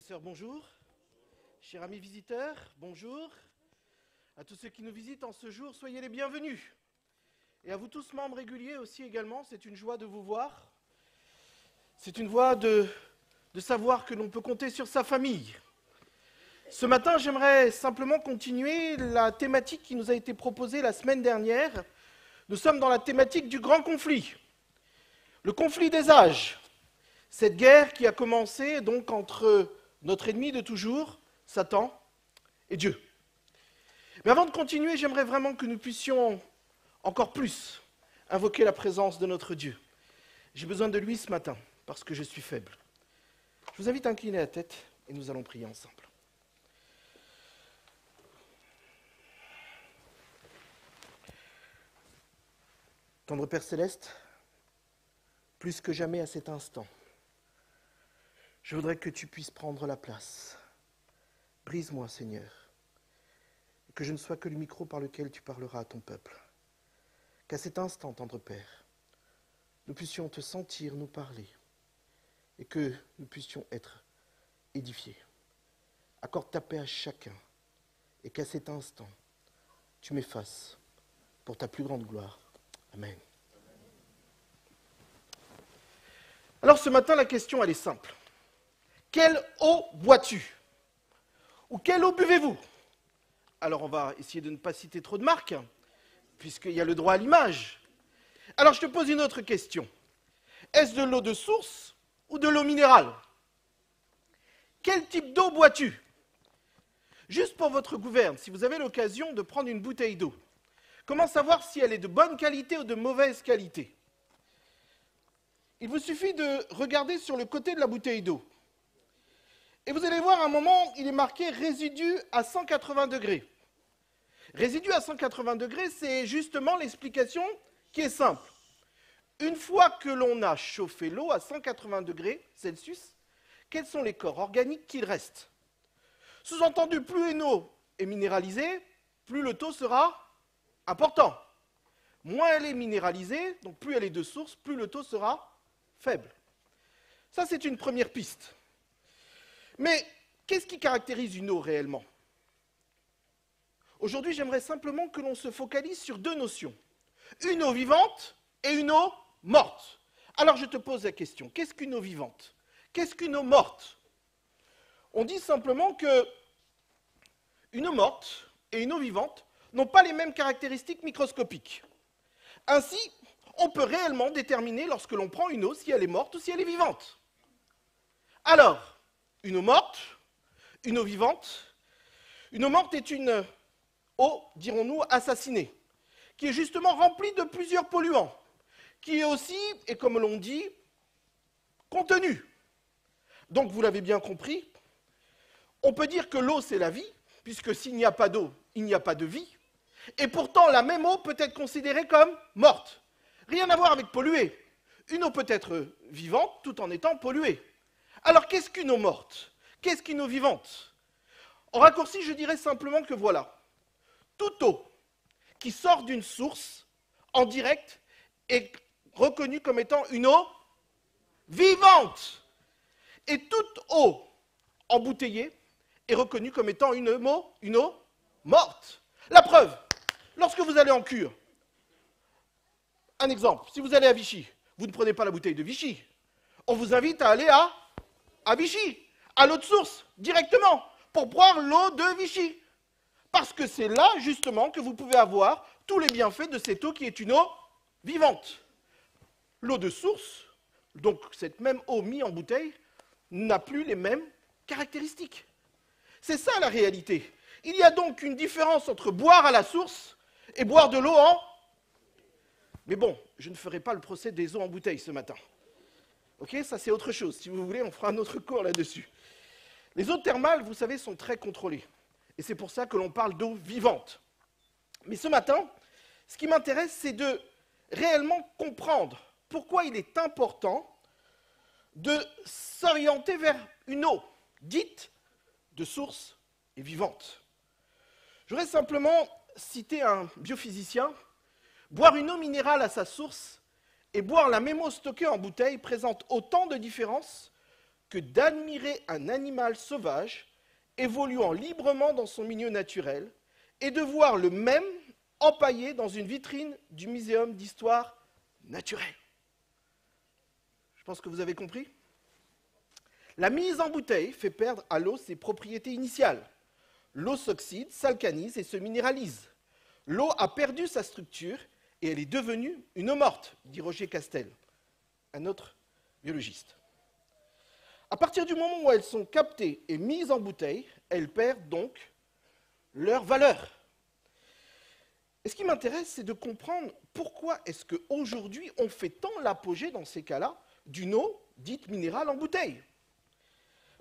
sœurs, bonjour. Chers amis visiteurs, bonjour. À tous ceux qui nous visitent en ce jour, soyez les bienvenus. Et à vous tous, membres réguliers aussi également, c'est une joie de vous voir. C'est une joie de savoir que l'on peut compter sur sa famille. Ce matin, j'aimerais simplement continuer la thématique qui nous a été proposée la semaine dernière. Nous sommes dans la thématique du grand conflit, le conflit des âges. Cette guerre qui a commencé donc entre notre ennemi de toujours, Satan, et Dieu. Mais avant de continuer, j'aimerais vraiment que nous puissions encore plus invoquer la présence de notre Dieu. J'ai besoin de lui ce matin, parce que je suis faible. Je vous invite à incliner la tête et nous allons prier ensemble. Tendre Père Céleste, plus que jamais à cet instant, je voudrais que tu puisses prendre la place. Brise-moi, Seigneur, et que je ne sois que le micro par lequel tu parleras à ton peuple. Qu'à cet instant, tendre Père, nous puissions te sentir nous parler et que nous puissions être édifiés. Accorde ta paix à chacun et qu'à cet instant, tu m'effaces pour ta plus grande gloire. Amen. Alors ce matin, la question, elle est simple. Quelle eau bois-tu? Ou quelle eau buvez-vous? Alors on va essayer de ne pas citer trop de marques, puisqu'il y a le droit à l'image. Alors je te pose une autre question. Est-ce de l'eau de source ou de l'eau minérale? Quel type d'eau bois-tu? Juste pour votre gouverne, si vous avez l'occasion de prendre une bouteille d'eau, comment savoir si elle est de bonne qualité ou de mauvaise qualité? Il vous suffit de regarder sur le côté de la bouteille d'eau. Et vous allez voir, à un moment, il est marqué « résidu à 180 degrés ». Résidu à 180 degrés, c'est justement l'explication qui est simple. Une fois que l'on a chauffé l'eau à 180 degrés Celsius, quels sont les corps organiques qu'il reste? Sous-entendu, plus une eau est minéralisée, plus le taux sera important. Moins elle est minéralisée, donc plus elle est de source, plus le taux sera faible. Ça, c'est une première piste. Mais qu'est-ce qui caractérise une eau réellement? Aujourd'hui, j'aimerais simplement que l'on se focalise sur deux notions. Une eau vivante et une eau morte. Alors je te pose la question, qu'est-ce qu'une eau vivante? Qu'est-ce qu'une eau morte? On dit simplement que une eau morte et une eau vivante n'ont pas les mêmes caractéristiques microscopiques. Ainsi, on peut réellement déterminer lorsque l'on prend une eau si elle est morte ou si elle est vivante. Alors, une eau morte, une eau vivante. Une eau morte est une eau, dirons-nous, assassinée, qui est justement remplie de plusieurs polluants, qui est aussi, et comme l'on dit, contenue. Donc, vous l'avez bien compris, on peut dire que l'eau, c'est la vie, puisque s'il n'y a pas d'eau, il n'y a pas de vie. Et pourtant, la même eau peut être considérée comme morte. Rien à voir avec polluée. Une eau peut être vivante tout en étant polluée. Alors, qu'est-ce qu'une eau morte? Qu'est-ce qu'une eau vivante? En raccourci, je dirais simplement que voilà, toute eau qui sort d'une source en direct est reconnue comme étant une eau vivante. Et toute eau embouteillée est reconnue comme étant une eau morte. La preuve, lorsque vous allez en cure, un exemple, si vous allez à Vichy, vous ne prenez pas la bouteille de Vichy. On vous invite à aller à Vichy, à l'eau de source, directement, pour boire l'eau de Vichy. Parce que c'est là, justement, que vous pouvez avoir tous les bienfaits de cette eau qui est une eau vivante. L'eau de source, donc cette même eau mise en bouteille, n'a plus les mêmes caractéristiques. C'est ça la réalité. Il y a donc une différence entre boire à la source et boire de l'eau en... Mais bon, je ne ferai pas le procès des eaux en bouteille ce matin. Ok, ça c'est autre chose. Si vous voulez, on fera un autre cours là-dessus. Les eaux thermales, vous savez, sont très contrôlées. Et c'est pour ça que l'on parle d'eau vivante. Mais ce matin, ce qui m'intéresse, c'est de réellement comprendre pourquoi il est important de s'orienter vers une eau dite de source et vivante. Je voudrais simplement citer un biophysicien. Boire une eau minérale à sa source et boire la même eau stockée en bouteille présente autant de différences que d'admirer un animal sauvage évoluant librement dans son milieu naturel et de voir le même empaillé dans une vitrine du Muséum d'histoire naturelle. Je pense que vous avez compris. La mise en bouteille fait perdre à l'eau ses propriétés initiales. L'eau s'oxyde, s'alcanise et se minéralise. L'eau a perdu sa structure et elle est devenue une eau morte, dit Roger Castel, un autre biologiste. À partir du moment où elles sont captées et mises en bouteille, elles perdent donc leur valeur. Et ce qui m'intéresse, c'est de comprendre pourquoi est-ce qu'aujourd'hui on fait tant l'apogée dans ces cas-là d'une eau dite minérale en bouteille.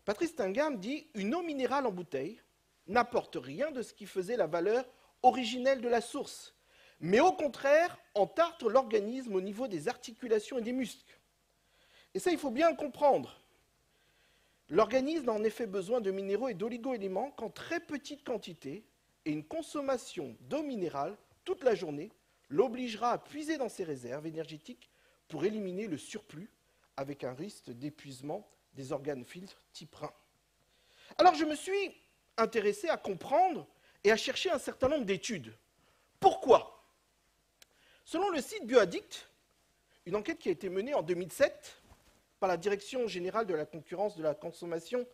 Patrice Tingham dit « Une eau minérale en bouteille n'apporte rien de ce qui faisait la valeur originelle de la source, mais au contraire entartre l'organisme au niveau des articulations et des muscles. » Et ça, il faut bien comprendre. L'organisme a en effet besoin de minéraux et d'oligo-éléments qu'en très petite quantité, et une consommation d'eau minérale toute la journée l'obligera à puiser dans ses réserves énergétiques pour éliminer le surplus avec un risque d'épuisement des organes filtres type rein. Alors je me suis intéressé à comprendre et à chercher un certain nombre d'études. Pourquoi? Selon le site Bioaddict, une enquête qui a été menée en 2007 par la Direction générale de la concurrence, de la consommation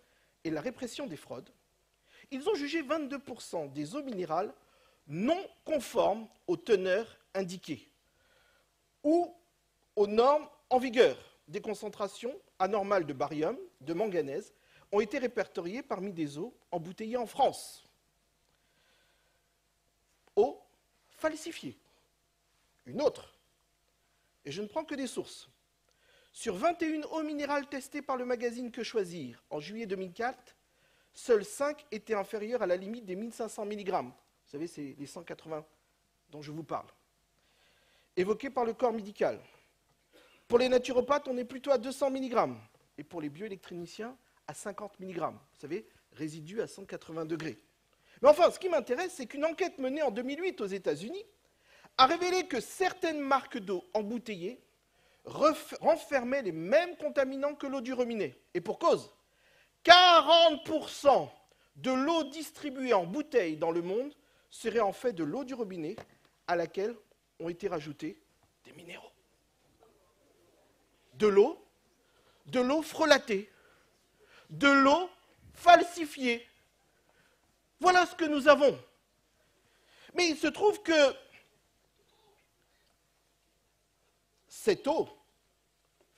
et de la répression des fraudes, ils ont jugé 22% des eaux minérales non conformes aux teneurs indiquées ou aux normes en vigueur. Des concentrations anormales de barium, de manganèse, ont été répertoriées parmi des eaux embouteillées en France. Eau falsifiée. Une autre. Et je ne prends que des sources. Sur 21 eaux minérales testées par le magazine Que Choisir en juillet 2004, seules 5 étaient inférieures à la limite des 1500 mg. Vous savez, c'est les 180 dont je vous parle. Évoquées par le corps médical. Pour les naturopathes, on est plutôt à 200 mg. Et pour les bioélectroniciens, à 50 mg. Vous savez, résidus à 180 degrés. Mais enfin, ce qui m'intéresse, c'est qu'une enquête menée en 2008 aux États-Unis a révélé que certaines marques d'eau embouteillées renfermaient les mêmes contaminants que l'eau du robinet. Et pour cause, 40% de l'eau distribuée en bouteilles dans le monde serait en fait de l'eau du robinet à laquelle ont été rajoutés des minéraux. De l'eau frelatée, de l'eau falsifiée. Voilà ce que nous avons. Mais il se trouve que cette eau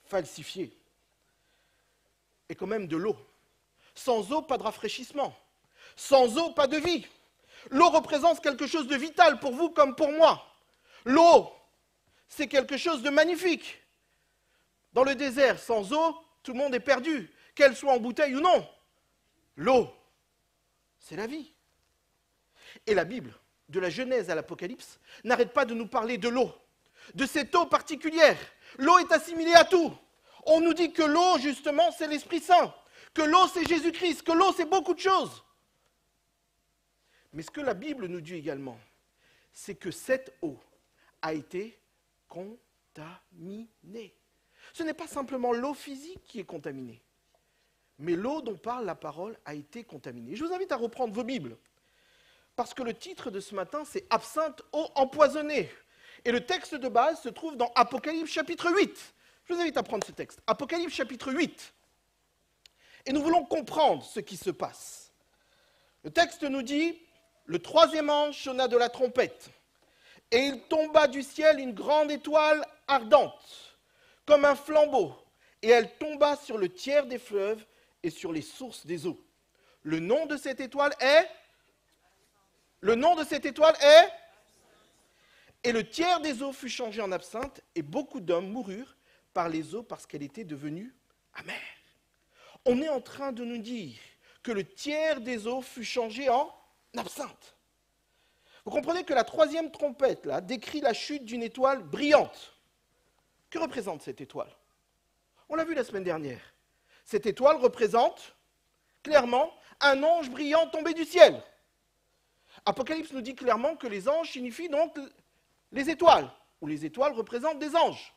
falsifiée est quand même de l'eau. Sans eau, pas de rafraîchissement. Sans eau, pas de vie. L'eau représente quelque chose de vital pour vous comme pour moi. L'eau, c'est quelque chose de magnifique. Dans le désert, sans eau, tout le monde est perdu, qu'elle soit en bouteille ou non. L'eau, c'est la vie. Et la Bible, de la Genèse à l'Apocalypse, n'arrête pas de nous parler de l'eau, de cette eau particulière. L'eau est assimilée à tout. On nous dit que l'eau, justement, c'est l'Esprit Saint, que l'eau, c'est Jésus-Christ, que l'eau, c'est beaucoup de choses. Mais ce que la Bible nous dit également, c'est que cette eau a été contaminée. Ce n'est pas simplement l'eau physique qui est contaminée, mais l'eau dont parle la parole a été contaminée. Je vous invite à reprendre vos Bibles, parce que le titre de ce matin, c'est « Absinthe, eau empoisonnée ». Et le texte de base se trouve dans Apocalypse chapitre 8. Je vous invite à prendre ce texte. Apocalypse chapitre 8. Et nous voulons comprendre ce qui se passe. Le texte nous dit « Le troisième ange sonna de la trompette, et il tomba du ciel une grande étoile ardente, comme un flambeau, et elle tomba sur le tiers des fleuves et sur les sources des eaux. Le nom de cette étoile est... Et le tiers des eaux fut changé en absinthe, et beaucoup d'hommes moururent par les eaux parce qu'elle était devenue amère. On est en train de nous dire que le tiers des eaux fut changé en absinthe. Vous comprenez que la troisième trompette, là, décrit la chute d'une étoile brillante. Que représente cette étoile? On l'a vu la semaine dernière. Cette étoile représente clairement un ange brillant tombé du ciel. Apocalypse nous dit clairement que les anges signifient donc les étoiles, ou les étoiles représentent des anges.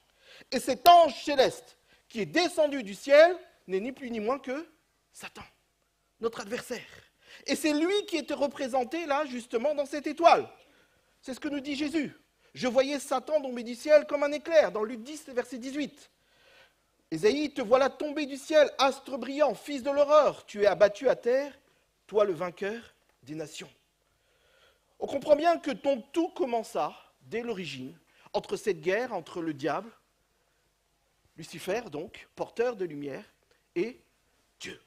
Et cet ange céleste qui est descendu du ciel n'est ni plus ni moins que Satan, notre adversaire. Et c'est lui qui était représenté là, justement, dans cette étoile. C'est ce que nous dit Jésus. Je voyais Satan tomber du ciel comme un éclair, dans Luc 10, verset 18. Ésaïe, te voilà tombé du ciel, astre brillant, fils de l'horreur. Tu es abattu à terre, toi le vainqueur des nations. On comprend bien que donc tout commença, dès l'origine, entre cette guerre entre le diable, Lucifer donc, porteur de lumière, et Dieu.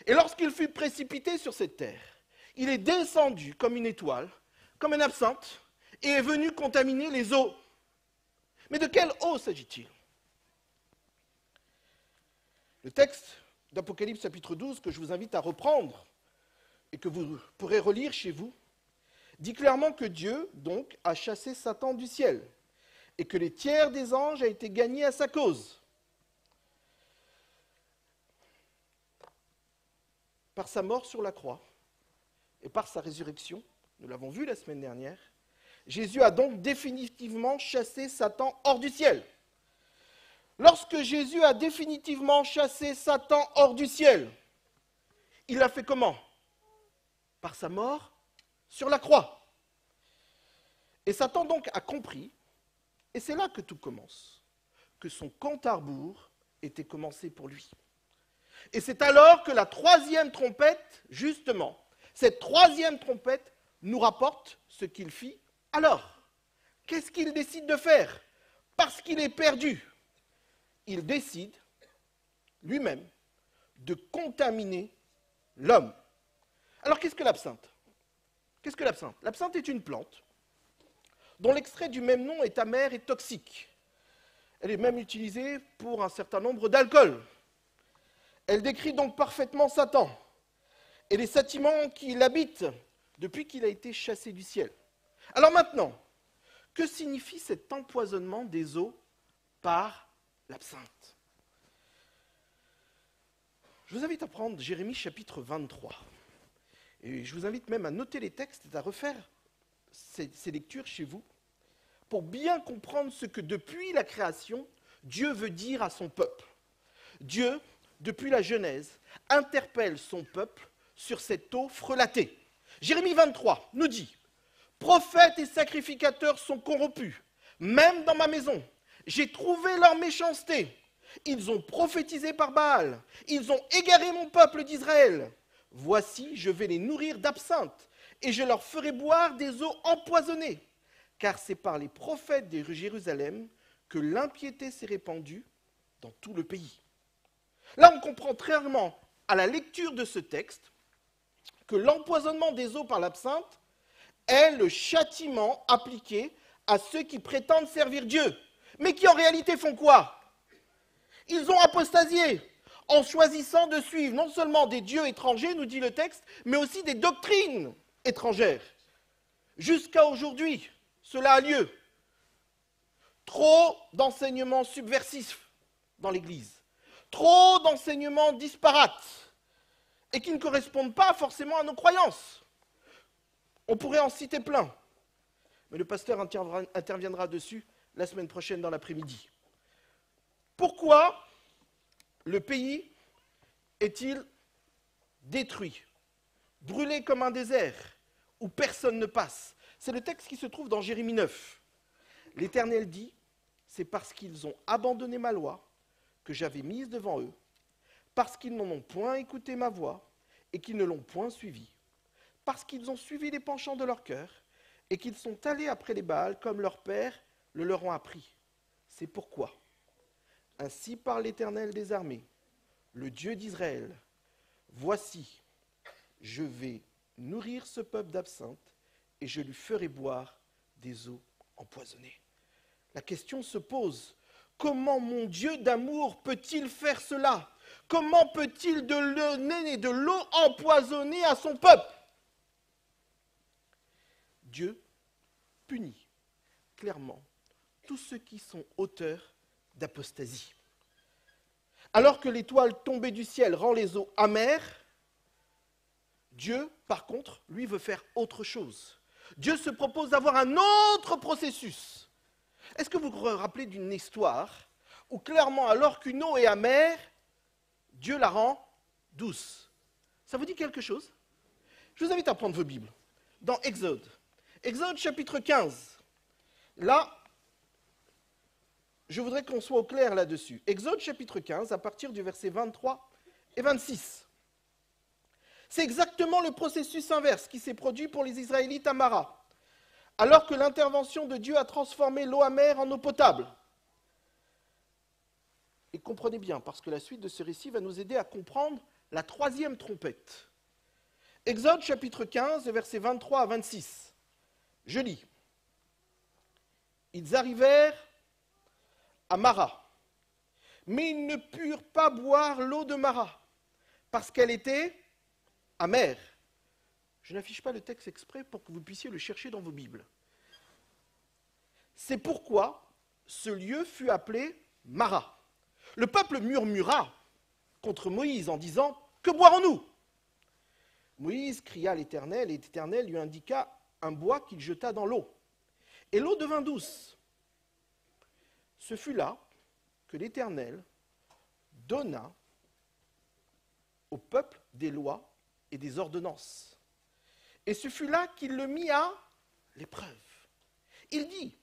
Et lorsqu'il fut précipité sur cette terre, il est descendu comme une étoile, comme un absinthe, et est venu contaminer les eaux. Mais de quelle eau s'agit-il? Le texte d'Apocalypse chapitre 12, que je vous invite à reprendre et que vous pourrez relire chez vous, dit clairement que Dieu, donc, a chassé Satan du ciel et que les tiers des anges a été gagnés à sa cause. Par sa mort sur la croix et par sa résurrection, nous l'avons vu la semaine dernière, Jésus a donc définitivement chassé Satan hors du ciel. Lorsque Jésus a définitivement chassé Satan hors du ciel, il l'a fait comment? Par sa mort sur la croix. Et Satan donc a compris, et c'est là que tout commence, que son compte à rebours était commencé pour lui. Et c'est alors que la troisième trompette, justement, cette troisième trompette nous rapporte ce qu'il fit alors. Qu'est-ce qu'il décide de faire? Parce qu'il est perdu, il décide lui-même de contaminer l'homme. Alors qu'est-ce que l'absinthe? Qu'est-ce que l'absinthe? L'absinthe est une plante dont l'extrait du même nom est amer et toxique. Elle est même utilisée pour un certain nombre d'alcools. Elle décrit donc parfaitement Satan et les sentiments qui l'habitent depuis qu'il a été chassé du ciel. Alors maintenant, que signifie cet empoisonnement des eaux par l'absinthe? Je vous invite à prendre Jérémie chapitre 23. Et je vous invite même à noter les textes et à refaire ces lectures chez vous pour bien comprendre ce que depuis la création, Dieu veut dire à son peuple. Dieu, depuis la Genèse, interpelle son peuple sur cette eau frelatée. Jérémie 23 nous dit « Prophètes et sacrificateurs sont corrompus, même dans ma maison. J'ai trouvé leur méchanceté. Ils ont prophétisé par Baal. Ils ont égaré mon peuple d'Israël. Voici, je vais les nourrir d'absinthe, et je leur ferai boire des eaux empoisonnées, car c'est par les prophètes de Jérusalem que l'impiété s'est répandue dans tout le pays. » Là, on comprend très clairement, à la lecture de ce texte, que l'empoisonnement des eaux par l'absinthe est le châtiment appliqué à ceux qui prétendent servir Dieu, mais qui en réalité font quoi? Ils ont apostasié en choisissant de suivre non seulement des dieux étrangers, nous dit le texte, mais aussi des doctrines étrangères. Jusqu'à aujourd'hui, cela a lieu. Trop d'enseignements subversifs dans l'Église, trop d'enseignements disparates et qui ne correspondent pas forcément à nos croyances. On pourrait en citer plein, mais le pasteur interviendra dessus la semaine prochaine dans l'après-midi. Pourquoi le pays est-il détruit, brûlé comme un désert, où personne ne passe? C'est le texte qui se trouve dans Jérémie 9. L'Éternel dit, c'est parce qu'ils ont abandonné ma loi que j'avais mise devant eux, parce qu'ils n'en ont point écouté ma voix et qu'ils ne l'ont point suivie, parce qu'ils ont suivi les penchants de leur cœur et qu'ils sont allés après les Baals comme leurs pères le leur ont appris. C'est pourquoi, ainsi parle l'Éternel des armées, le Dieu d'Israël, voici, je vais nourrir ce peuple d'absinthe et je lui ferai boire des eaux empoisonnées. La question se pose, comment mon Dieu d'amour peut-il faire cela? Comment peut-il donner de l'eau empoisonnée à son peuple? Dieu punit clairement tous ceux qui sont auteurs d'apostasie. Alors que l'étoile tombée du ciel rend les eaux amères, Dieu, par contre, lui veut faire autre chose. Dieu se propose d'avoir un autre processus. Est-ce que vous vous rappelez d'une histoire où clairement, alors qu'une eau est amère, Dieu la rend douce. Ça vous dit quelque chose? Je vous invite à prendre vos Bibles. Dans Exode. Exode chapitre 15. Là, je voudrais qu'on soit au clair là-dessus. Exode chapitre 15, à partir du verset 23 et 26. C'est exactement le processus inverse qui s'est produit pour les Israélites à Mara, alors que l'intervention de Dieu a transformé l'eau amère en eau potable. Et comprenez bien, parce que la suite de ce récit va nous aider à comprendre la troisième trompette. Exode chapitre 15, versets 23 à 26. Je lis. Ils arrivèrent à Mara, mais ils ne purent pas boire l'eau de Mara, parce qu'elle était amère. Je n'affiche pas le texte exprès pour que vous puissiez le chercher dans vos Bibles. C'est pourquoi ce lieu fut appelé Mara. Le peuple murmura contre Moïse en disant « Que boirons-nous » Moïse cria à l'Éternel, et l'Éternel lui indiqua un bois qu'il jeta dans l'eau. Et l'eau devint douce. Ce fut là que l'Éternel donna au peuple des lois et des ordonnances. Et ce fut là qu'il le mit à l'épreuve. Il dit,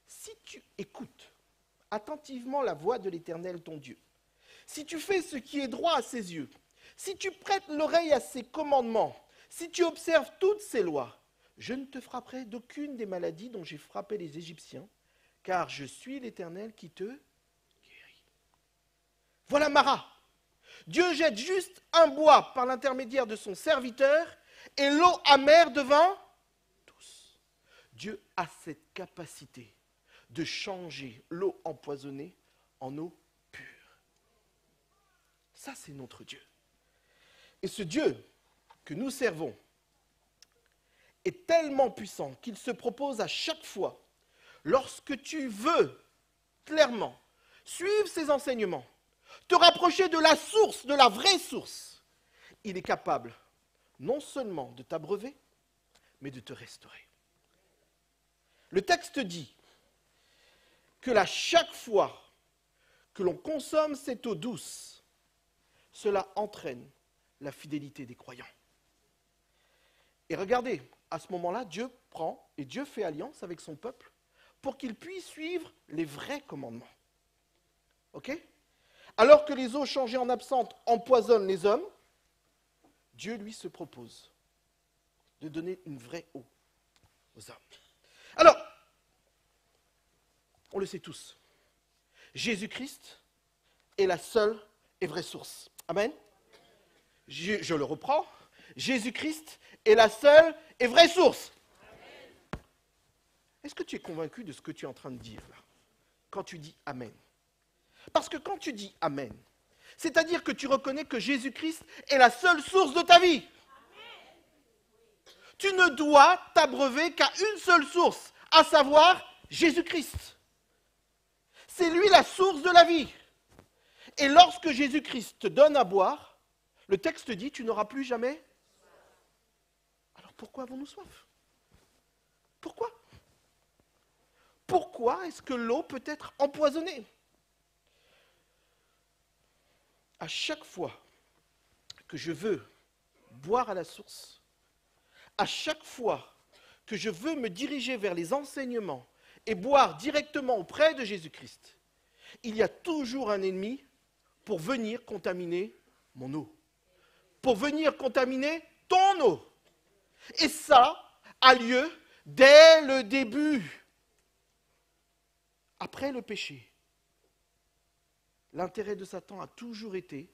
si tu écoutes attentivement la voix de l'Éternel ton Dieu, si tu fais ce qui est droit à ses yeux, si tu prêtes l'oreille à ses commandements, si tu observes toutes ses lois, je ne te frapperai d'aucune des maladies dont j'ai frappé les Égyptiens, car je suis l'Éternel qui te guérit. Voilà Mara. Dieu jette juste un bois par l'intermédiaire de son serviteur et l'eau amère devint douce. Dieu a cette capacité de changer l'eau empoisonnée en eau pure. Ça, c'est notre Dieu. Et ce Dieu que nous servons est tellement puissant qu'il se propose à chaque fois, lorsque tu veux clairement suivre ses enseignements, te rapprocher de la source, de la vraie source, il est capable non seulement de t'abreuver, mais de te restaurer. Le texte dit que à chaque fois que l'on consomme cette eau douce, cela entraîne la fidélité des croyants. Et regardez, à ce moment-là, Dieu prend et Dieu fait alliance avec son peuple pour qu'il puisse suivre les vrais commandements. Ok ? Alors que les eaux changées en absinthe empoisonnent les hommes, Dieu, lui, se propose de donner une vraie eau aux hommes. Alors, on le sait tous, Jésus-Christ est la seule et vraie source. Amen. Je le reprends. Jésus-Christ est la seule et vraie source. Amen. Est-ce que tu es convaincu de ce que tu es en train de dire là, quand tu dis Amen? Parce que quand tu dis Amen, c'est-à-dire que tu reconnais que Jésus-Christ est la seule source de ta vie. Amen. Tu ne dois t'abreuver qu'à une seule source, à savoir Jésus-Christ. C'est lui la source de la vie. Et lorsque Jésus-Christ te donne à boire, le texte dit, tu n'auras plus jamais. Alors pourquoi avons-nous soif? Pourquoi? Pourquoi est-ce que l'eau peut être empoisonnée? À chaque fois que je veux boire à la source, à chaque fois que je veux me diriger vers les enseignements et boire directement auprès de Jésus-Christ, il y a toujours un ennemi pour venir contaminer mon eau, pour venir contaminer ton eau. Et ça a lieu dès le début. Après le péché, l'intérêt de Satan a toujours été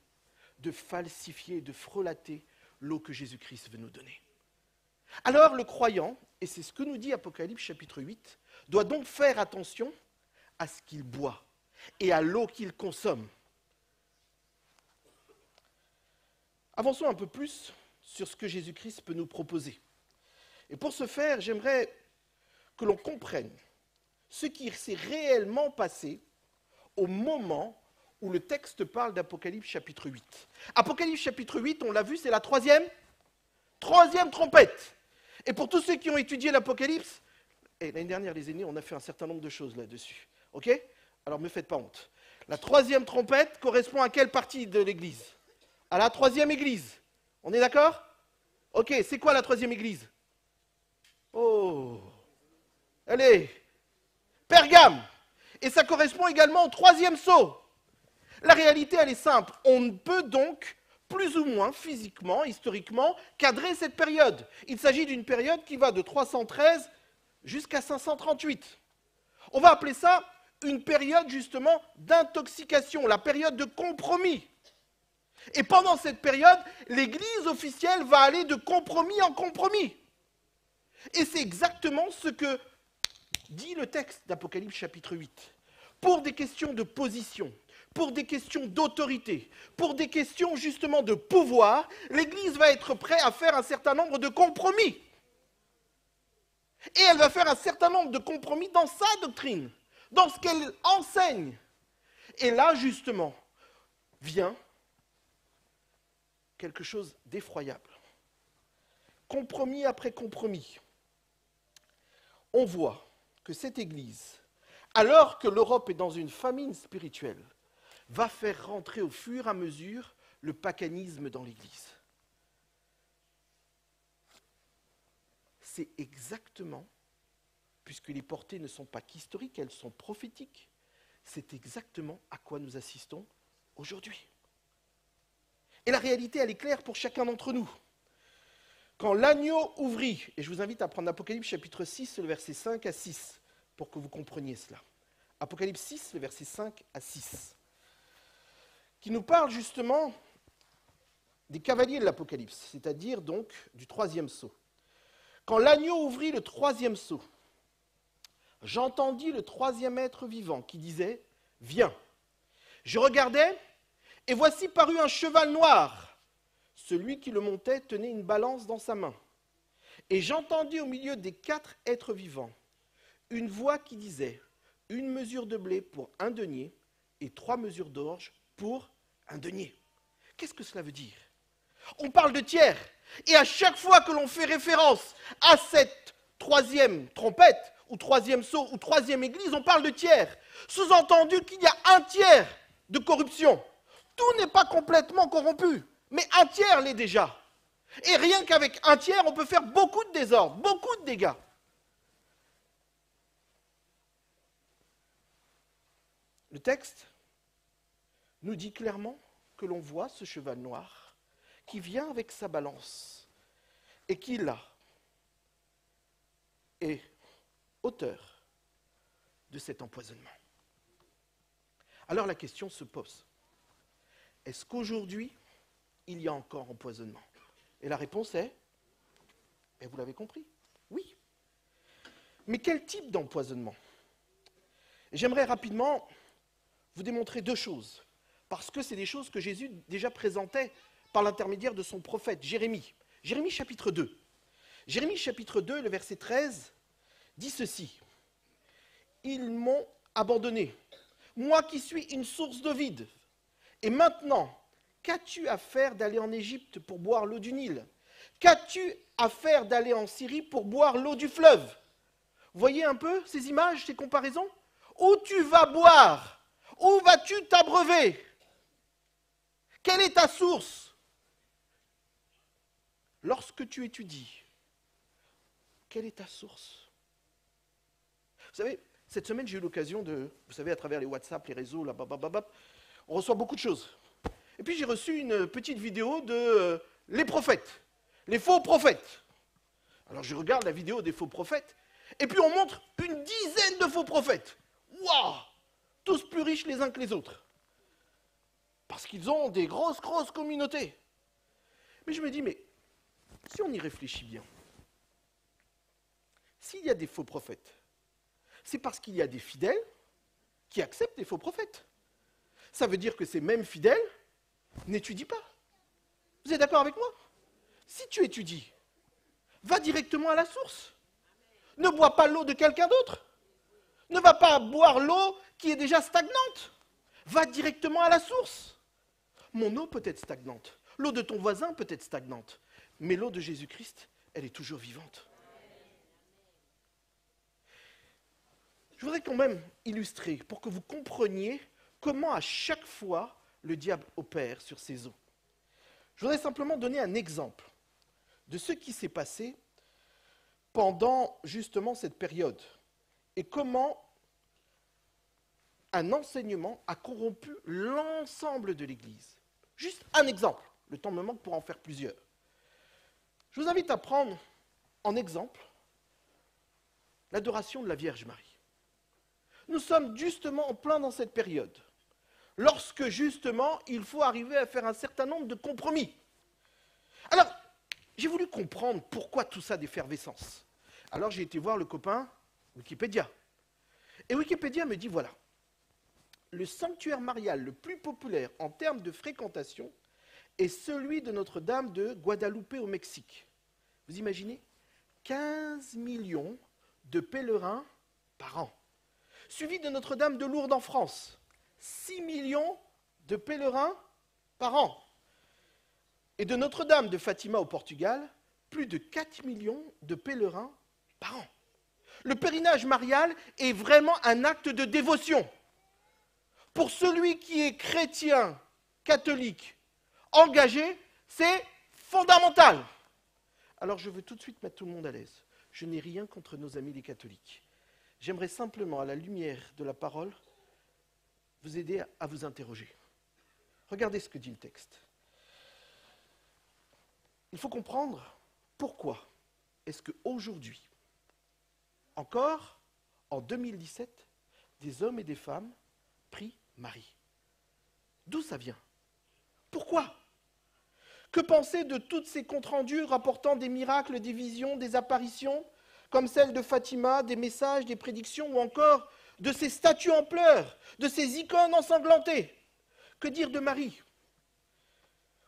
de falsifier, de frelater l'eau que Jésus-Christ veut nous donner. Alors le croyant, et c'est ce que nous dit Apocalypse chapitre 8, doit donc faire attention à ce qu'il boit et à l'eau qu'il consomme. Avançons un peu plus sur ce que Jésus-Christ peut nous proposer. Et pour ce faire, j'aimerais que l'on comprenne ce qui s'est réellement passé au moment où le texte parle d'Apocalypse chapitre 8. Apocalypse chapitre 8, on l'a vu, c'est la troisième trompette. Et pour tous ceux qui ont étudié l'Apocalypse, l'année dernière, les aînés, on a fait un certain nombre de choses là-dessus. Ok ? Alors ne me faites pas honte. La troisième trompette correspond à quelle partie de l'Église? à la troisième église. On est d'accord? Ok, c'est quoi la troisième église? Oh, allez, Pergame. Et ça correspond également au troisième sceau. La réalité, elle est simple. On ne peut donc, plus ou moins physiquement, historiquement, cadrer cette période. Il s'agit d'une période qui va de 313 jusqu'à 538. On va appeler ça une période justement d'intoxication, la période de compromis. Et pendant cette période, l'Église officielle va aller de compromis en compromis. Et c'est exactement ce que dit le texte d'Apocalypse chapitre 8. Pour des questions de position, pour des questions d'autorité, pour des questions justement de pouvoir, l'Église va être prête à faire un certain nombre de compromis. Et elle va faire un certain nombre de compromis dans sa doctrine, dans ce qu'elle enseigne. Et là, justement, vient quelque chose d'effroyable. Compromis après compromis. On voit que cette Église, alors que l'Europe est dans une famine spirituelle, va faire rentrer au fur et à mesure le paganisme dans l'Église. C'est exactement, puisque les portées ne sont pas qu'historiques, elles sont prophétiques, c'est exactement à quoi nous assistons aujourd'hui. Et la réalité, elle est claire pour chacun d'entre nous. Quand l'agneau ouvrit, et je vous invite à prendre Apocalypse chapitre 6, le verset 5 à 6, pour que vous compreniez cela. Apocalypse 6, le verset 5 à 6, qui nous parle justement des cavaliers de l'Apocalypse, c'est-à-dire donc du troisième sceau. Quand l'agneau ouvrit le troisième sceau, j'entendis le troisième être vivant qui disait « Viens ». Je regardais, et voici parut un cheval noir. Celui qui le montait tenait une balance dans sa main. Et j'entendis au milieu des 4 êtres vivants une voix qui disait « Une mesure de blé pour 1 denier et 3 mesures d'orge pour 1 denier ». Qu'est-ce que cela veut dire? On parle de tiers. Et à chaque fois que l'on fait référence à cette troisième trompette, ou troisième sceau, ou troisième église, on parle de tiers. Sous-entendu qu'il y a 1 tiers de corruption. Tout n'est pas complètement corrompu, mais 1 tiers l'est déjà. Et rien qu'avec 1 tiers, on peut faire beaucoup de désordre, beaucoup de dégâts. Le texte nous dit clairement que l'on voit ce cheval noir qui vient avec sa balance et qui, là, est auteur de cet empoisonnement. Alors la question se pose. Est-ce qu'aujourd'hui, il y a encore empoisonnement? Et la réponse est, et vous l'avez compris, oui. Mais quel type d'empoisonnement? J'aimerais rapidement vous démontrer 2 choses, parce que c'est des choses que Jésus déjà présentait par l'intermédiaire de son prophète, Jérémie. Jérémie chapitre 2. Jérémie chapitre 2, le verset 13, dit ceci. « Ils m'ont abandonné, moi qui suis une source d'eau vide. Et maintenant, qu'as-tu à faire d'aller en Égypte pour boire l'eau du Nil? Qu'as-tu à faire d'aller en Syrie pour boire l'eau du fleuve ?» Vous voyez un peu ces images, ces comparaisons? Où tu vas boire? Où vas-tu t'abreuver? Quelle est ta source? Lorsque tu étudies, quelle est ta source? Vous savez, cette semaine, j'ai eu l'occasion de, vous savez, à travers les WhatsApp, les réseaux, là, on reçoit beaucoup de choses. Et puis j'ai reçu une petite vidéo de les prophètes, les faux prophètes. Alors je regarde la vidéo des faux prophètes, et puis on montre une dizaine de faux prophètes. Waouh! Tous plus riches les uns que les autres. Parce qu'ils ont des grosses communautés. Mais je me dis, mais si on y réfléchit bien, s'il y a des faux prophètes, c'est parce qu'il y a des fidèles qui acceptent les faux prophètes. Ça veut dire que ces mêmes fidèles n'étudient pas. Vous êtes d'accord avec moi? Si tu étudies, va directement à la source. Ne bois pas l'eau de quelqu'un d'autre. Ne va pas boire l'eau qui est déjà stagnante. Va directement à la source. Mon eau peut être stagnante. L'eau de ton voisin peut être stagnante. Mais l'eau de Jésus-Christ, elle est toujours vivante. Je voudrais quand même illustrer pour que vous compreniez comment à chaque fois le diable opère sur ces eaux. Je voudrais simplement donner un exemple de ce qui s'est passé pendant justement cette période et comment un enseignement a corrompu l'ensemble de l'Église. Juste un exemple, le temps me manque pour en faire plusieurs. Je vous invite à prendre en exemple l'adoration de la Vierge Marie. Nous sommes justement en plein dans cette période, lorsque justement il faut arriver à faire un certain nombre de compromis. Alors, j'ai voulu comprendre pourquoi tout ça d'effervescence. Alors j'ai été voir le copain Wikipédia. Et Wikipédia me dit voilà, le sanctuaire marial le plus populaire en termes de fréquentation est celui de Notre-Dame de Guadalupe au Mexique. Vous imaginez 15 millions de pèlerins par an. Suivi de Notre-Dame de Lourdes en France, 6 millions de pèlerins par an. Et de Notre-Dame de Fatima au Portugal, plus de 4 millions de pèlerins par an. Le pèlerinage marial est vraiment un acte de dévotion. Pour celui qui est chrétien, catholique, engagé, c'est fondamental. Alors je veux tout de suite mettre tout le monde à l'aise. Je n'ai rien contre nos amis les catholiques. J'aimerais simplement, à la lumière de la parole, vous aider à vous interroger. Regardez ce que dit le texte. Il faut comprendre pourquoi est-ce qu'aujourd'hui, encore en 2017, des hommes et des femmes prient Marie. D'où ça vient? Pourquoi? Que penser de toutes ces comptes rendus rapportant des miracles, des visions, des apparitions, comme celle de Fatima, des messages, des prédictions, ou encore de ces statues en pleurs, de ces icônes ensanglantées? Que dire de Marie?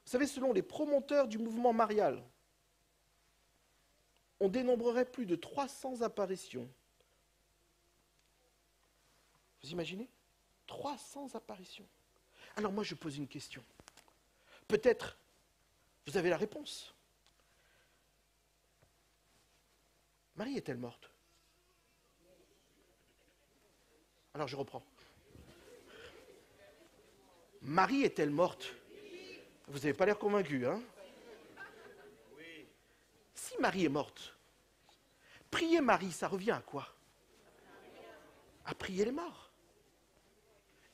Vous savez, selon les promoteurs du mouvement marial, on dénombrerait plus de 300 apparitions. Vous imaginez? 300 apparitions. Alors moi, je pose une question. Peut-être, vous avez la réponse. Marie est-elle morte? Alors je reprends. Marie est-elle morte? Vous n'avez pas l'air convaincu, hein? Si Marie est morte, prier Marie, ça revient à quoi? À prier les morts.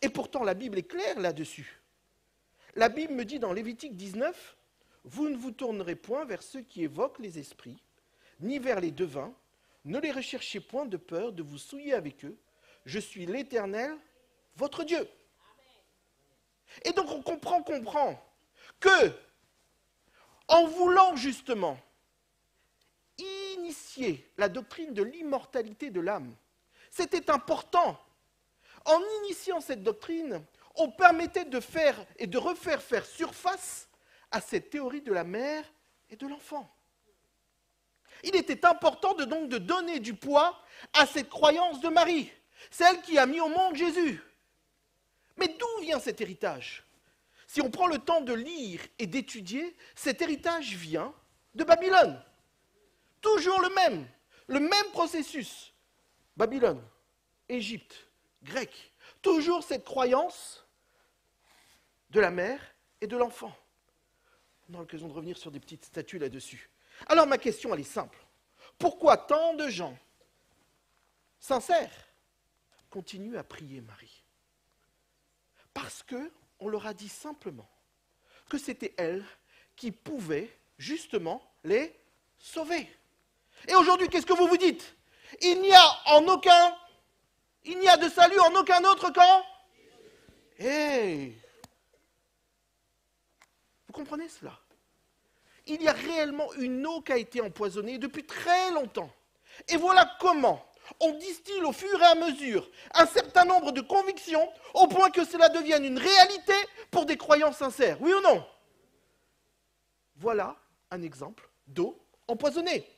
Et pourtant, la Bible est claire là-dessus. La Bible me dit dans Lévitique 19, « Vous ne vous tournerez point vers ceux qui évoquent les esprits, ni vers les devins, ne les recherchez point de peur de vous souiller avec eux. Je suis l'Éternel, votre Dieu. » Et donc on comprend que, en voulant justement initier la doctrine de l'immortalité de l'âme, c'était important. En initiant cette doctrine, on permettait de faire et de refaire faire surface à cette théorie de la mère et de l'enfant. Il était important donc de donner du poids à cette croyance de Marie, celle qui a mis au monde Jésus. Mais d'où vient cet héritage? Si on prend le temps de lire et d'étudier, cet héritage vient de Babylone. Toujours le même processus. Babylone, Égypte, Grec. Toujours cette croyance de la mère et de l'enfant. On aura l'occasion de revenir sur des petites statues là-dessus. Alors ma question, elle est simple. Pourquoi tant de gens sincères continuent à prier Marie? Parce qu'on leur a dit simplement que c'était elle qui pouvait justement les sauver. Et aujourd'hui, qu'est-ce que vous vous dites? Il n'y a de salut en aucun autre camp. Hey! Vous comprenez cela? Il y a réellement une eau qui a été empoisonnée depuis très longtemps. Et voilà comment on distille au fur et à mesure un certain nombre de convictions au point que cela devienne une réalité pour des croyants sincères. Oui ou non? Voilà un exemple d'eau empoisonnée.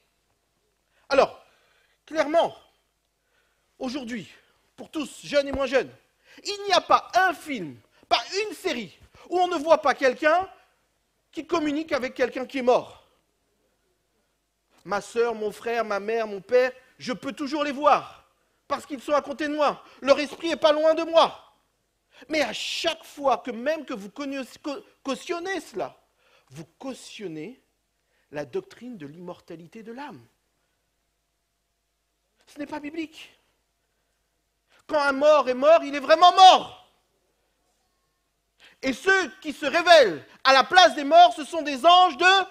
Alors, clairement, aujourd'hui, pour tous, jeunes et moins jeunes, il n'y a pas un film, pas une série, où on ne voit pas quelqu'un qui communique avec quelqu'un qui est mort. Ma sœur, mon frère, ma mère, mon père, je peux toujours les voir, parce qu'ils sont à côté de moi. Leur esprit n'est pas loin de moi. Mais à chaque fois que même que vous cautionnez cela, vous cautionnez la doctrine de l'immortalité de l'âme. Ce n'est pas biblique. Quand un mort est mort, il est vraiment mort. Et ceux qui se révèlent à la place des morts, ce sont des anges de...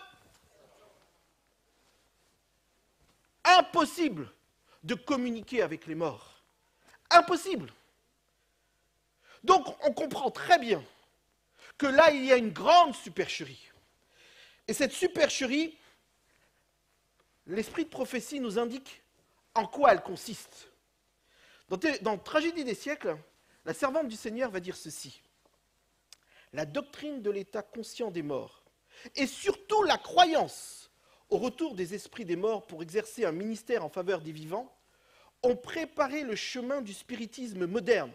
Impossible de communiquer avec les morts. Impossible. Donc on comprend très bien que là, il y a une grande supercherie. Et cette supercherie, l'esprit de prophétie nous indique en quoi elle consiste. Dans Tragédie des siècles, la servante du Seigneur va dire ceci. La doctrine de l'état conscient des morts, et surtout la croyance au retour des esprits des morts pour exercer un ministère en faveur des vivants, ont préparé le chemin du spiritisme moderne.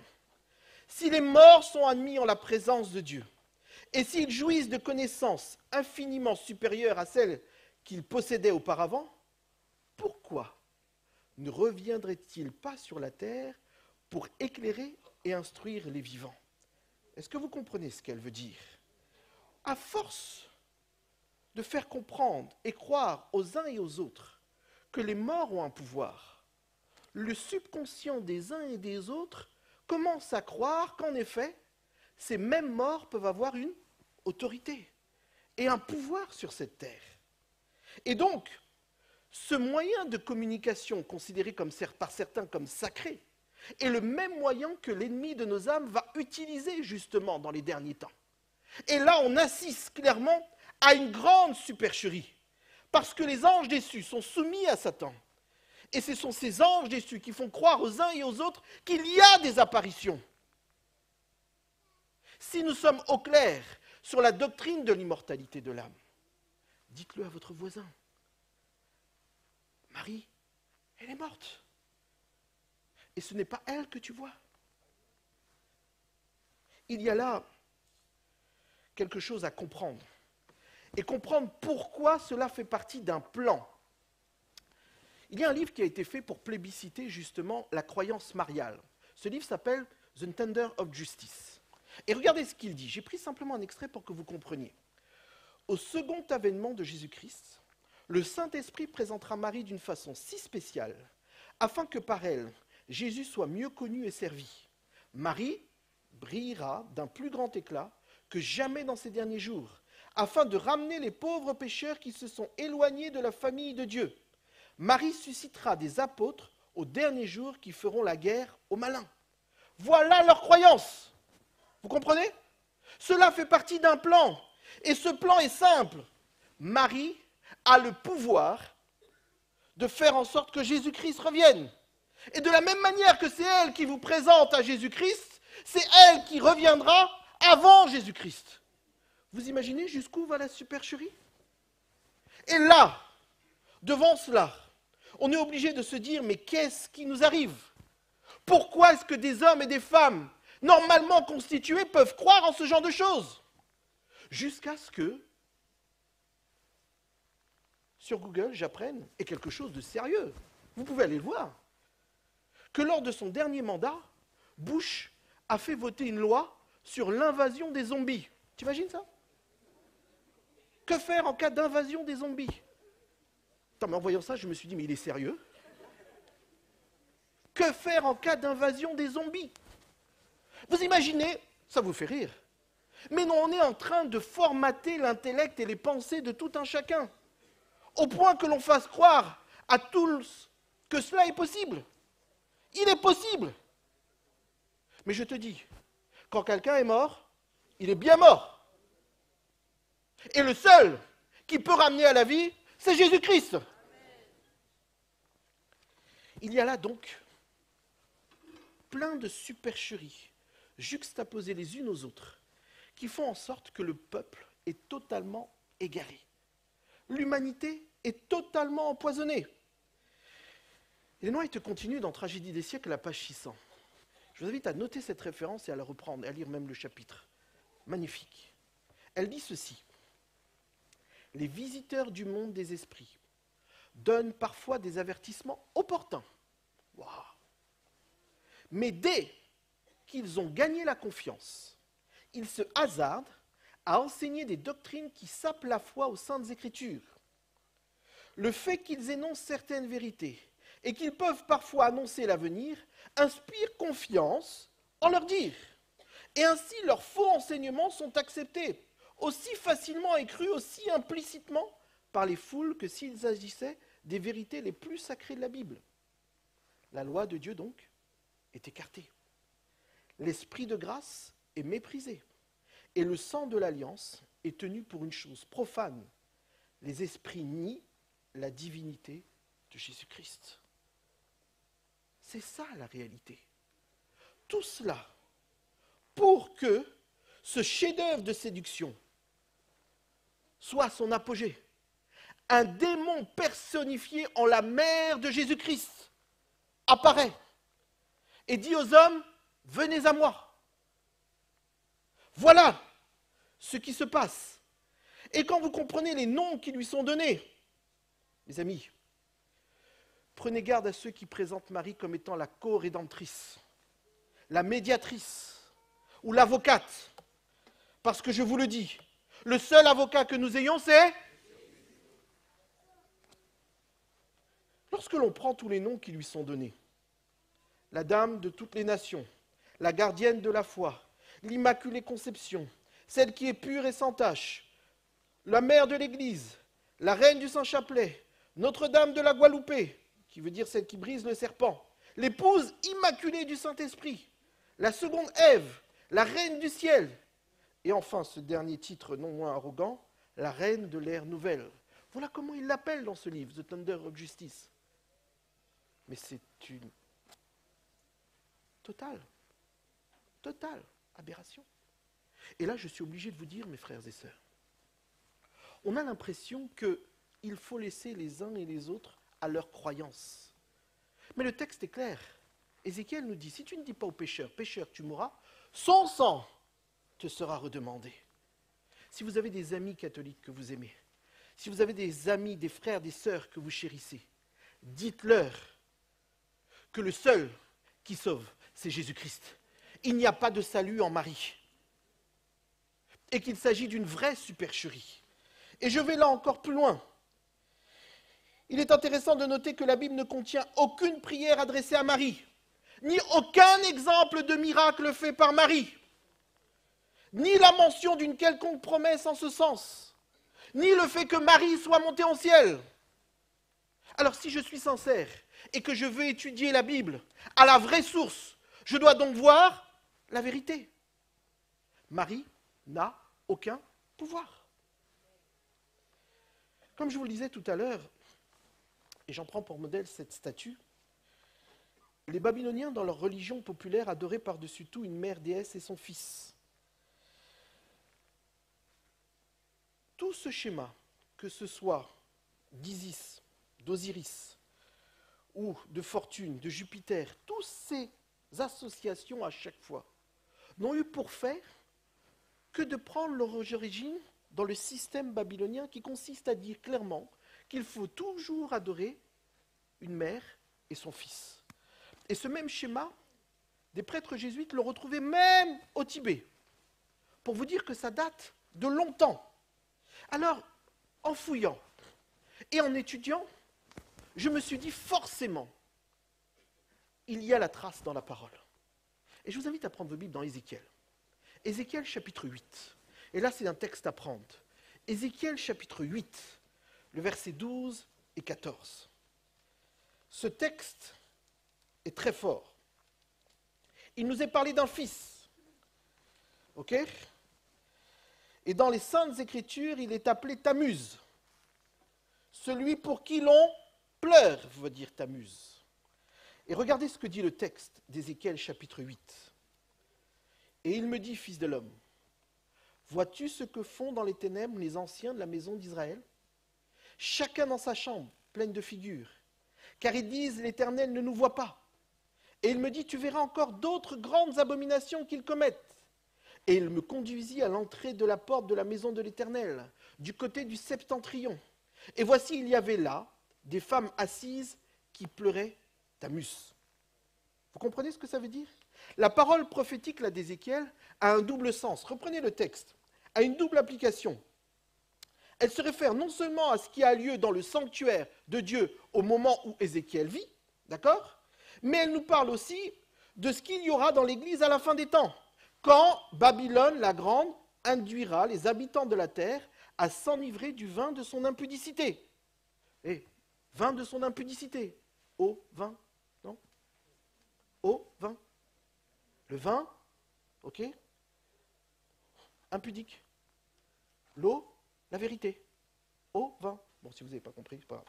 Si les morts sont admis en la présence de Dieu, et s'ils jouissent de connaissances infiniment supérieures à celles qu'ils possédaient auparavant, pourquoi ne reviendraient-ils pas sur la terre pour éclairer et instruire les vivants? Est-ce que vous comprenez ce qu'elle veut dire? À force de faire comprendre et croire aux uns et aux autres que les morts ont un pouvoir, le subconscient des uns et des autres commence à croire qu'en effet, ces mêmes morts peuvent avoir une autorité et un pouvoir sur cette terre. Et donc, ce moyen de communication considéré par certains comme sacré est le même moyen que l'ennemi de nos âmes va utiliser justement dans les derniers temps. Et là, on assiste clairement à une grande supercherie, parce que les anges déçus sont soumis à Satan. Et ce sont ces anges déçus qui font croire aux uns et aux autres qu'il y a des apparitions. Si nous sommes au clair sur la doctrine de l'immortalité de l'âme, dites-le à votre voisin. Marie, elle est morte. Et ce n'est pas elle que tu vois. Il y a là quelque chose à comprendre. Et comprendre pourquoi cela fait partie d'un plan. Il y a un livre qui a été fait pour plébisciter justement la croyance mariale. Ce livre s'appelle « The Tender of Justice ». Et regardez ce qu'il dit. J'ai pris simplement un extrait pour que vous compreniez. Au second avènement de Jésus-Christ, le Saint-Esprit présentera Marie d'une façon si spéciale, afin que par elle, Jésus soit mieux connu et servi. Marie brillera d'un plus grand éclat que jamais dans ces derniers jours, afin de ramener les pauvres pécheurs qui se sont éloignés de la famille de Dieu. Marie suscitera des apôtres aux derniers jours qui feront la guerre aux malins. Voilà leur croyance. Vous comprenez? Cela fait partie d'un plan. Et ce plan est simple. Marie a le pouvoir de faire en sorte que Jésus-Christ revienne. Et de la même manière que c'est elle qui vous présente à Jésus-Christ, c'est elle qui reviendra avant Jésus-Christ. Vous imaginez jusqu'où va la supercherie? Et là, devant cela, on est obligé de se dire, mais qu'est-ce qui nous arrive? Pourquoi est-ce que des hommes et des femmes normalement constitués peuvent croire en ce genre de choses? Jusqu'à ce que, sur Google, j'apprenne, et quelque chose de sérieux, vous pouvez aller le voir, que lors de son dernier mandat, Bush a fait voter une loi sur l'invasion des zombies. Tu imagines ça? Que faire en cas d'invasion des zombies? Attends, mais en voyant ça, je me suis dit, mais il est sérieux? Que faire en cas d'invasion des zombies? Vous imaginez, ça vous fait rire, mais non, on est en train de formater l'intellect et les pensées de tout un chacun, au point que l'on fasse croire à tous que cela est possible. Il est possible. Mais je te dis, quand quelqu'un est mort, il est bien mort. Et le seul qui peut ramener à la vie, c'est Jésus-Christ. Il y a là donc plein de supercheries juxtaposées les unes aux autres qui font en sorte que le peuple est totalement égaré. L'humanité est totalement empoisonnée. Ellen White continue dans Tragédie des siècles, à la page 600. Je vous invite à noter cette référence et à la reprendre, et à lire même le chapitre. Magnifique. Elle dit ceci. Les visiteurs du monde des esprits donnent parfois des avertissements opportuns. Wow. Mais dès qu'ils ont gagné la confiance, ils se hasardent à enseigner des doctrines qui sapent la foi aux saintes écritures. Le fait qu'ils énoncent certaines vérités et qu'ils peuvent parfois annoncer l'avenir inspire confiance en leur dire. Et ainsi, leurs faux enseignements sont acceptés aussi facilement et crus, aussi implicitement par les foules que s'ils agissaient des vérités les plus sacrées de la Bible. La loi de Dieu, donc, est écartée. L'esprit de grâce est méprisé. Et le sang de l'alliance est tenu pour une chose profane. Les esprits nient la divinité de Jésus-Christ. C'est ça la réalité. Tout cela pour que ce chef-d'œuvre de séduction soit son apogée. Un démon personnifié en la mère de Jésus-Christ apparaît et dit aux hommes, venez à moi. Voilà ce qui se passe. Et quand vous comprenez les noms qui lui sont donnés, mes amis, prenez garde à ceux qui présentent Marie comme étant la co-rédemptrice, la médiatrice ou l'avocate. Parce que je vous le dis, le seul avocat que nous ayons, c'est... Lorsque l'on prend tous les noms qui lui sont donnés, la dame de toutes les nations, la gardienne de la foi, l'Immaculée Conception, celle qui est pure et sans tache, la mère de l'Église, la reine du Saint-Chapelet, Notre-Dame de la Guadeloupe, qui veut dire celle qui brise le serpent, l'épouse immaculée du Saint-Esprit, la seconde Ève, la reine du ciel, et enfin ce dernier titre non moins arrogant, la reine de l'ère nouvelle. Voilà comment il l'appelle dans ce livre, The Thunder of Justice. Mais c'est une totale aberration. Et là, je suis obligé de vous dire, mes frères et sœurs, on a l'impression qu'il faut laisser les uns et les autres à leur croyance. Mais le texte est clair. Ézéchiel nous dit, si tu ne dis pas au pécheur, pécheur, tu mourras, son sang te sera redemandé. Si vous avez des amis catholiques que vous aimez, si vous avez des amis, des frères, des sœurs que vous chérissez, dites-leur que le seul qui sauve, c'est Jésus-Christ. Il n'y a pas de salut en Marie. Et qu'il s'agit d'une vraie supercherie. Et je vais là encore plus loin. Il est intéressant de noter que la Bible ne contient aucune prière adressée à Marie, ni aucun exemple de miracle fait par Marie, ni la mention d'une quelconque promesse en ce sens, ni le fait que Marie soit montée au ciel. Alors si je suis sincère et que je veux étudier la Bible à la vraie source, je dois donc voir la vérité. Marie n'a aucun pouvoir. Comme je vous le disais tout à l'heure, et j'en prends pour modèle cette statue, les Babyloniens, dans leur religion populaire, adoraient par-dessus tout une mère déesse et son fils. Tout ce schéma, que ce soit d'Isis, d'Osiris, ou de Fortune, de Jupiter, toutes ces associations à chaque fois, n'ont eu pour faire que de prendre leur origine dans le système babylonien qui consiste à dire clairement qu'il faut toujours adorer une mère et son fils. Et ce même schéma, des prêtres jésuites le retrouvaient même au Tibet, pour vous dire que ça date de longtemps. Alors, en fouillant et en étudiant, je me suis dit forcément, il y a la trace dans la parole. Et je vous invite à prendre vos Bibles dans Ézéchiel. Ézéchiel chapitre 8. Et là, c'est un texte à prendre. Ézéchiel chapitre 8, le verset 12 et 14. Ce texte est très fort. Il nous est parlé d'un fils. Ok ? Et dans les Saintes Écritures, il est appelé Tammuz. Celui pour qui l'on pleure, veut dire Tammuz. Et regardez ce que dit le texte d'Ézéchiel chapitre 8. Et il me dit, fils de l'homme, vois-tu ce que font dans les ténèbres les anciens de la maison d'Israël? Chacun dans sa chambre, pleine de figures. Car ils disent, l'Éternel ne nous voit pas. Et il me dit, tu verras encore d'autres grandes abominations qu'ils commettent. Et il me conduisit à l'entrée de la porte de la maison de l'Éternel, du côté du septentrion. Et voici, il y avait là des femmes assises qui pleuraient Tammuz. Vous comprenez ce que ça veut dire? La parole prophétique là d'Ézéchiel a un double sens. Reprenez le texte. a une double application. Elle se réfère non seulement à ce qui a lieu dans le sanctuaire de Dieu au moment où Ézéchiel vit, d'accord? Mais elle nous parle aussi de ce qu'il y aura dans l'Église à la fin des temps, quand Babylone la Grande induira les habitants de la terre à s'enivrer du vin de son impudicité. Et vin de son impudicité. Au vin, non? Au vin. Le vin, ok? Impudique. L'eau, la vérité. Au vin. Bon, si vous n'avez pas compris, c'est pas grave.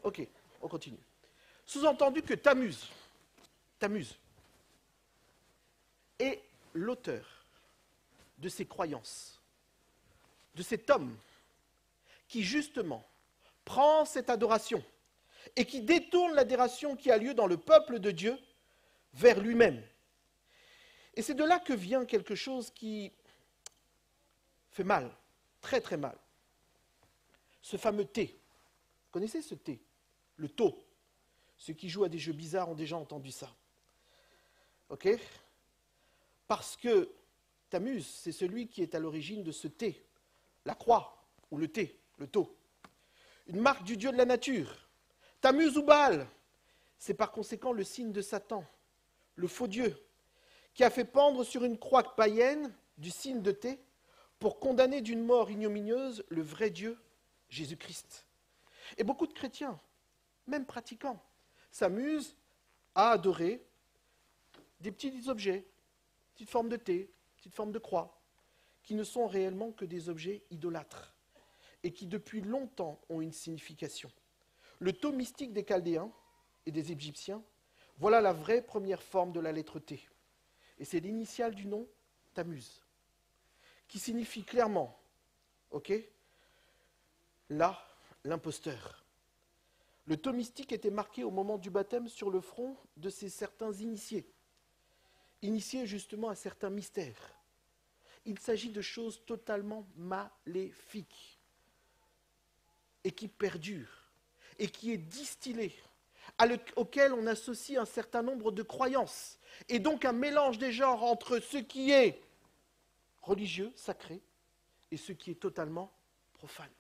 Ok, on continue. Sous-entendu que Tammuz est l'auteur de ces croyances, de cet homme qui justement prend cette adoration et qui détourne l'adoration qui a lieu dans le peuple de Dieu vers lui-même. Et c'est de là que vient quelque chose qui fait mal, très très mal. Ce fameux thé. Vous connaissez ce thé? Le tau. Ceux qui jouent à des jeux bizarres ont déjà entendu ça. Ok? Parce que Tammuz, c'est celui qui est à l'origine de ce thé, la croix, ou le thé, le tau. Une marque du dieu de la nature. Tammuz ou Baal, c'est par conséquent le signe de Satan, le faux dieu, qui a fait pendre sur une croix païenne du signe de thé pour condamner d'une mort ignominieuse le vrai Dieu, Jésus-Christ. Et beaucoup de chrétiens, même pratiquants, s'amusent à adorer des petits objets, petites formes de thé, petites formes de croix, qui ne sont réellement que des objets idolâtres et qui depuis longtemps ont une signification. Le tau mystique des Chaldéens et des Égyptiens, voilà la vraie première forme de la lettre T. Et c'est l'initiale du nom Tammuz, qui signifie clairement, ok, là, l'imposteur. Le tau mystique était marqué au moment du baptême sur le front de ces certains initiés justement à certains mystères. Il s'agit de choses totalement maléfiques et qui perdurent et qui est distillé, auquel on associe un certain nombre de croyances, et donc un mélange des genres entre ce qui est religieux, sacré, et ce qui est totalement profane.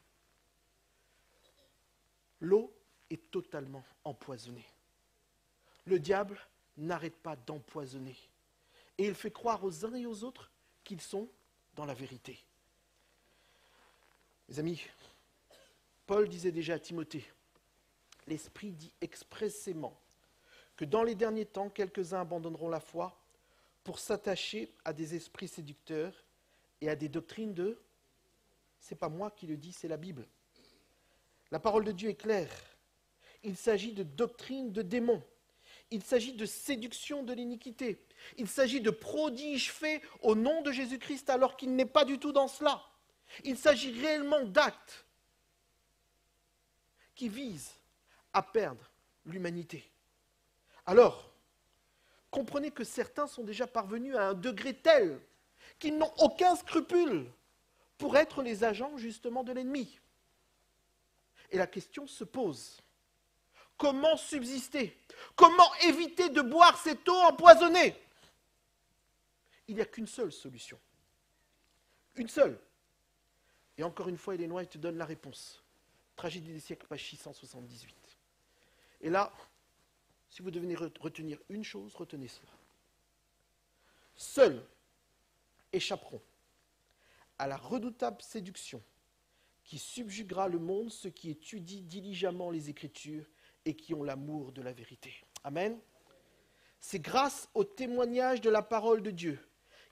L'eau est totalement empoisonnée. Le diable n'arrête pas d'empoisonner, et il fait croire aux uns et aux autres qu'ils sont dans la vérité. Mes amis, Paul disait déjà à Timothée, l'Esprit dit expressément que dans les derniers temps, quelques-uns abandonneront la foi pour s'attacher à des esprits séducteurs et à des doctrines de... C'est pas moi qui le dis, c'est la Bible. La parole de Dieu est claire. Il s'agit de doctrines de démons. Il s'agit de séduction de l'iniquité. Il s'agit de prodiges faits au nom de Jésus-Christ alors qu'il n'est pas du tout dans cela. Il s'agit réellement d'actes qui visent à perdre l'humanité. Alors, comprenez que certains sont déjà parvenus à un degré tel qu'ils n'ont aucun scrupule pour être les agents justement de l'ennemi. Et la question se pose, comment subsister? Comment éviter de boire cette eau empoisonnée? Il n'y a qu'une seule solution. Une seule. Et encore une fois, Ellen White te donne la réponse. Tragédie des siècles, page 678. Et là, si vous devez retenir une chose, retenez cela. Seuls échapperont à la redoutable séduction qui subjuguera le monde, ceux qui étudient diligemment les Écritures et qui ont l'amour de la vérité. Amen. C'est grâce au témoignage de la parole de Dieu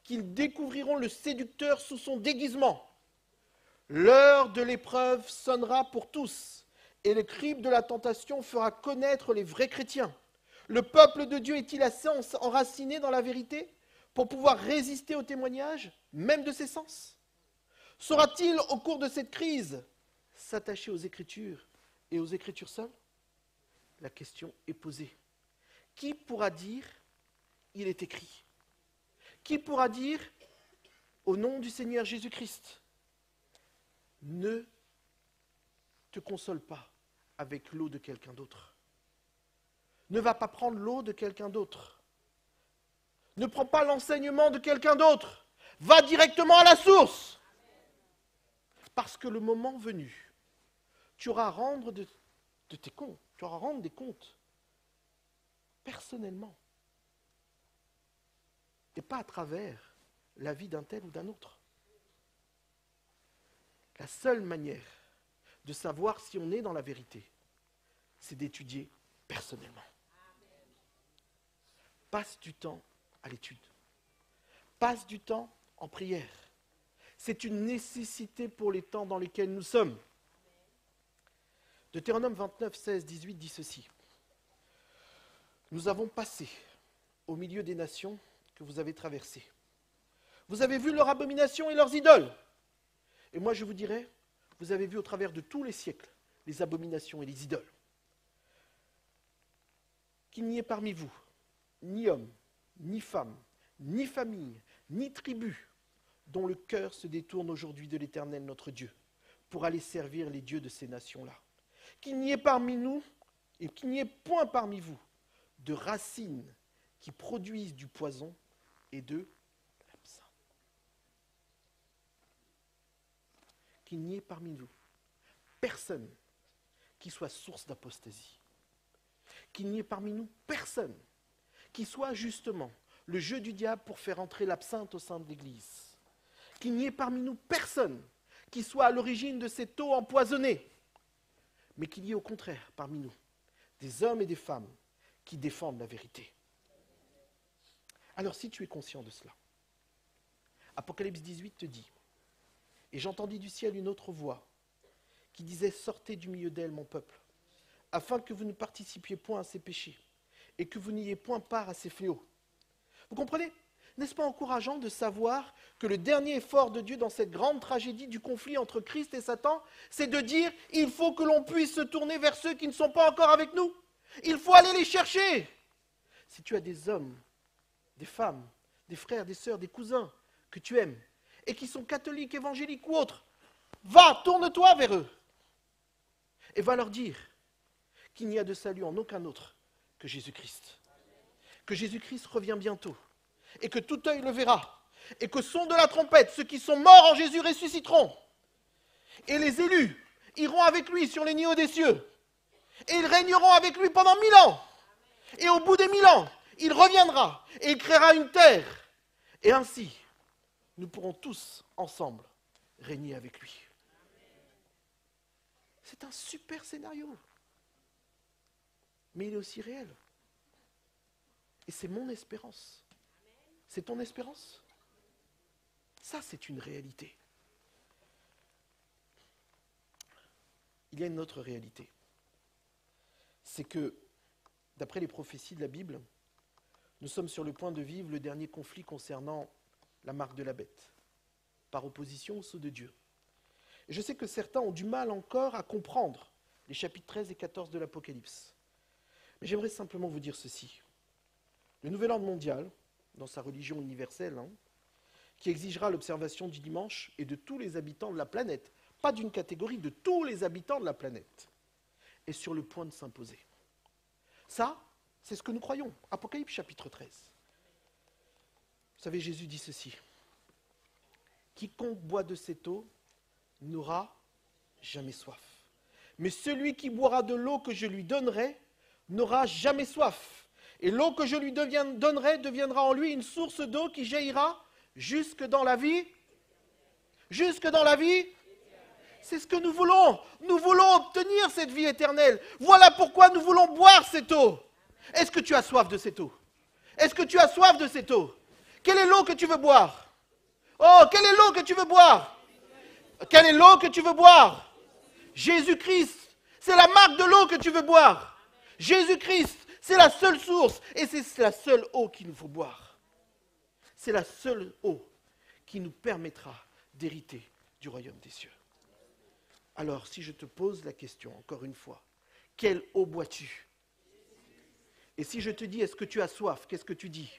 qu'ils découvriront le séducteur sous son déguisement. L'heure de l'épreuve sonnera pour tous, et le crible de la tentation fera connaître les vrais chrétiens. Le peuple de Dieu est-il assez enraciné dans la vérité pour pouvoir résister au témoignage, même de ses sens? Saura-t-il, au cours de cette crise, s'attacher aux Écritures et aux Écritures seules? La question est posée. Qui pourra dire « il est écrit » ? Qui pourra dire « au nom du Seigneur Jésus-Christ » ? Ne te console pas avec l'eau de quelqu'un d'autre. Ne va pas prendre l'eau de quelqu'un d'autre. Ne prends pas l'enseignement de quelqu'un d'autre. Va directement à la source. Parce que le moment venu, tu auras à rendre de tes comptes. Tu auras à rendre des comptes personnellement. Et pas à travers la vie d'un tel ou d'un autre. La seule manière de savoir si on est dans la vérité, c'est d'étudier personnellement. Passe du temps à l'étude. Passe du temps en prière. C'est une nécessité pour les temps dans lesquels nous sommes. Deutéronome 29, 16, 18 dit ceci. Nous avons passé au milieu des nations que vous avez traversées. Vous avez vu leurs abominations et leurs idoles. Et moi je vous dirais, vous avez vu au travers de tous les siècles les abominations et les idoles. Qu'il n'y ait parmi vous ni homme, ni femme, ni famille, ni tribu, dont le cœur se détourne aujourd'hui de l'Éternel notre Dieu, pour aller servir les dieux de ces nations-là. Qu'il n'y ait parmi nous, et qu'il n'y ait point parmi vous, de racines qui produisent du poison et de l'absinthe. Qu'il n'y ait parmi nous personne qui soit source d'apostasie. Qu'il n'y ait parmi nous personne qui soit justement le jeu du diable pour faire entrer l'absinthe au sein de l'Église. Qu'il n'y ait parmi nous personne qui soit à l'origine de cette eau empoisonnée, mais qu'il y ait au contraire parmi nous des hommes et des femmes qui défendent la vérité. Alors si tu es conscient de cela, Apocalypse 18 te dit, « Et j'entendis du ciel une autre voix qui disait, sortez du milieu d'elle, mon peuple, afin que vous ne participiez point à ses péchés, et que vous n'ayez point part à ses fléaux. » Vous comprenez ? N'est-ce pas encourageant de savoir que le dernier effort de Dieu dans cette grande tragédie du conflit entre Christ et Satan, c'est de dire, il faut que l'on puisse se tourner vers ceux qui ne sont pas encore avec nous. Il faut aller les chercher. Si tu as des hommes, des femmes, des frères, des sœurs, des cousins que tu aimes, et qui sont catholiques, évangéliques ou autres, va, tourne-toi vers eux. Et va leur dire qu'il n'y a de salut en aucun autre que Jésus-Christ. Que Jésus-Christ revient bientôt. Et que tout œil le verra. Et qu'au son de la trompette, ceux qui sont morts en Jésus ressusciteront. Et les élus iront avec lui sur les niveaux des cieux. Et ils régneront avec lui pendant 1000 ans. Et au bout des 1000 ans, il reviendra et il créera une terre. Et ainsi, nous pourrons tous ensemble régner avec lui. C'est un super scénario. Mais il est aussi réel. Et c'est mon espérance. C'est ton espérance? Ça, c'est une réalité. Il y a une autre réalité. C'est que, d'après les prophéties de la Bible, nous sommes sur le point de vivre le dernier conflit concernant la marque de la bête, par opposition au sceau de Dieu. Et je sais que certains ont du mal encore à comprendre les chapitres 13 et 14 de l'Apocalypse. Mais j'aimerais simplement vous dire ceci. Le nouvel ordre mondial, dans sa religion universelle, qui exigera l'observation du dimanche et de tous les habitants de la planète, pas d'une catégorie, de tous les habitants de la planète, est sur le point de s'imposer. Ça, c'est ce que nous croyons. Apocalypse chapitre 13. Vous savez, Jésus dit ceci. Quiconque boit de cette eau n'aura jamais soif. Mais celui qui boira de l'eau que je lui donnerai n'aura jamais soif. Et l'eau que je lui donnerai deviendra en lui une source d'eau qui jaillira jusque dans la vie. Jusque dans la vie. C'est ce que nous voulons. Nous voulons obtenir cette vie éternelle. Voilà pourquoi nous voulons boire cette eau. Est-ce que tu as soif de cette eau? Est-ce que tu as soif de cette eau? Quelle est l'eau que tu veux boire? Oh, quelle est l'eau que tu veux boire? Quelle est l'eau que tu veux boire? Jésus-Christ, c'est la marque de l'eau que tu veux boire. Jésus-Christ, c'est la seule source et c'est la seule eau qu'il nous faut boire. C'est la seule eau qui nous permettra d'hériter du royaume des cieux. Alors, si je te pose la question, encore une fois, quelle eau bois-tu? Et si je te dis, est-ce que tu as soif, qu'est-ce que tu dis?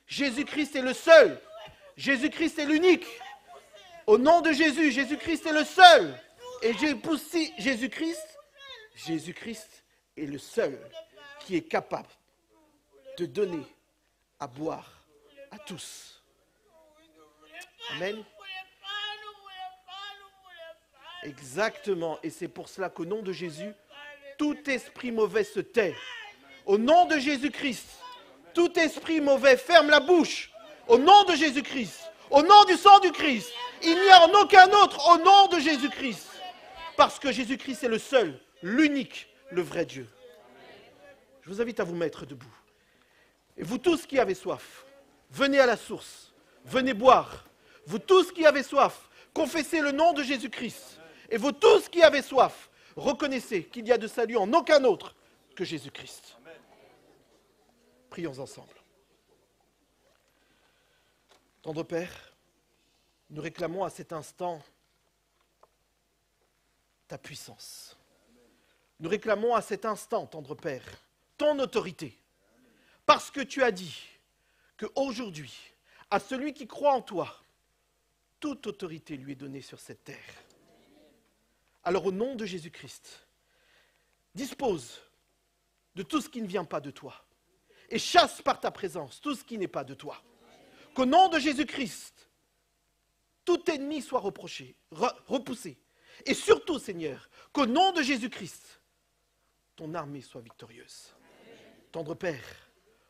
Jésus-Christ est le seul. Jésus-Christ est l'unique. Au nom de Jésus, Jésus-Christ est le seul. Et Jésus-Christ est le seul qui est capable de donner à boire à tous. Amen. Exactement. Et c'est pour cela qu'au nom de Jésus, tout esprit mauvais se tait. Au nom de Jésus-Christ, tout esprit mauvais ferme la bouche. Au nom de Jésus-Christ, au nom du sang du Christ, il n'y a en aucun autre au nom de Jésus-Christ. Parce que Jésus-Christ est le seul, l'unique, le vrai Dieu. Je vous invite à vous mettre debout. Et vous tous qui avez soif, venez à la source, venez boire. Vous tous qui avez soif, confessez le nom de Jésus-Christ. Et vous tous qui avez soif, reconnaissez qu'il n'y a de salut en aucun autre que Jésus-Christ. Prions ensemble. Tendre Père, nous réclamons à cet instant ta puissance. Nous réclamons à cet instant, tendre Père, ton autorité. Parce que tu as dit qu'aujourd'hui, à celui qui croit en toi, toute autorité lui est donnée sur cette terre. Alors au nom de Jésus-Christ, dispose de tout ce qui ne vient pas de toi et chasse par ta présence tout ce qui n'est pas de toi. Qu'au nom de Jésus-Christ, tout ennemi soit repoussé. Et surtout, Seigneur, qu'au nom de Jésus-Christ, ton armée soit victorieuse. Tendre Père,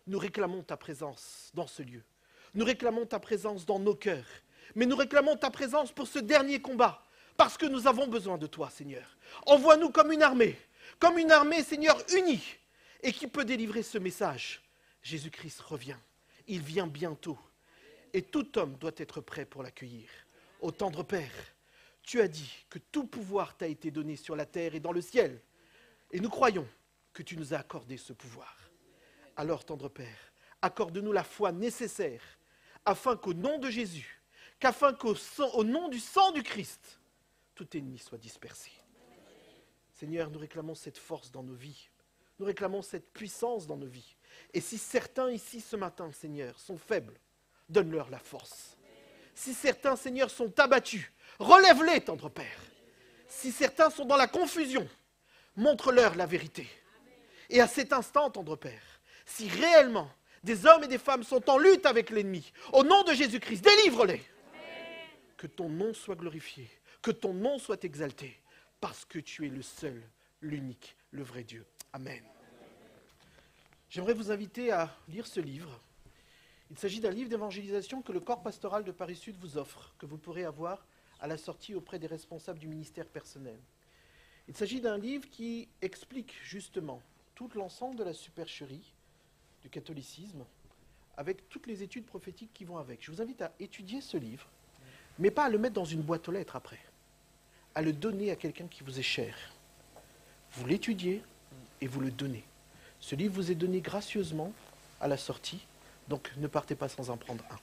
nous réclamons ta présence dans ce lieu. Nous réclamons ta présence dans nos cœurs. Mais nous réclamons ta présence pour ce dernier combat. Parce que nous avons besoin de toi, Seigneur. Envoie-nous comme une armée, Seigneur, unie, et qui peut délivrer ce message. Jésus-Christ revient. Il vient bientôt. Et tout homme doit être prêt pour l'accueillir. Ô tendre Père, tu as dit que tout pouvoir t'a été donné sur la terre et dans le ciel. Et nous croyons que tu nous as accordé ce pouvoir. Alors, tendre Père, accorde-nous la foi nécessaire afin qu'au nom de Jésus, au nom du sang du Christ, tout ennemi soit dispersé. Seigneur, nous réclamons cette force dans nos vies. Nous réclamons cette puissance dans nos vies. Et si certains ici ce matin, Seigneur, sont faibles, donne-leur la force. Si certains, Seigneur, sont abattus, relève-les, tendre Père. Si certains sont dans la confusion, montre-leur la vérité. Et à cet instant, tendre Père, si réellement des hommes et des femmes sont en lutte avec l'ennemi, au nom de Jésus-Christ, délivre-les. Que ton nom soit glorifié, que ton nom soit exalté, parce que tu es le seul, l'unique, le vrai Dieu. Amen. J'aimerais vous inviter à lire ce livre. Il s'agit d'un livre d'évangélisation que le corps pastoral de Paris Sud vous offre, que vous pourrez avoir à la sortie auprès des responsables du ministère personnel. Il s'agit d'un livre qui explique justement tout l'ensemble de la supercherie du catholicisme, avec toutes les études prophétiques qui vont avec. Je vous invite à étudier ce livre, mais pas à le mettre dans une boîte aux lettres après, à le donner à quelqu'un qui vous est cher. Vous l'étudiez et vous le donnez. Ce livre vous est donné gracieusement à la sortie, donc ne partez pas sans en prendre un.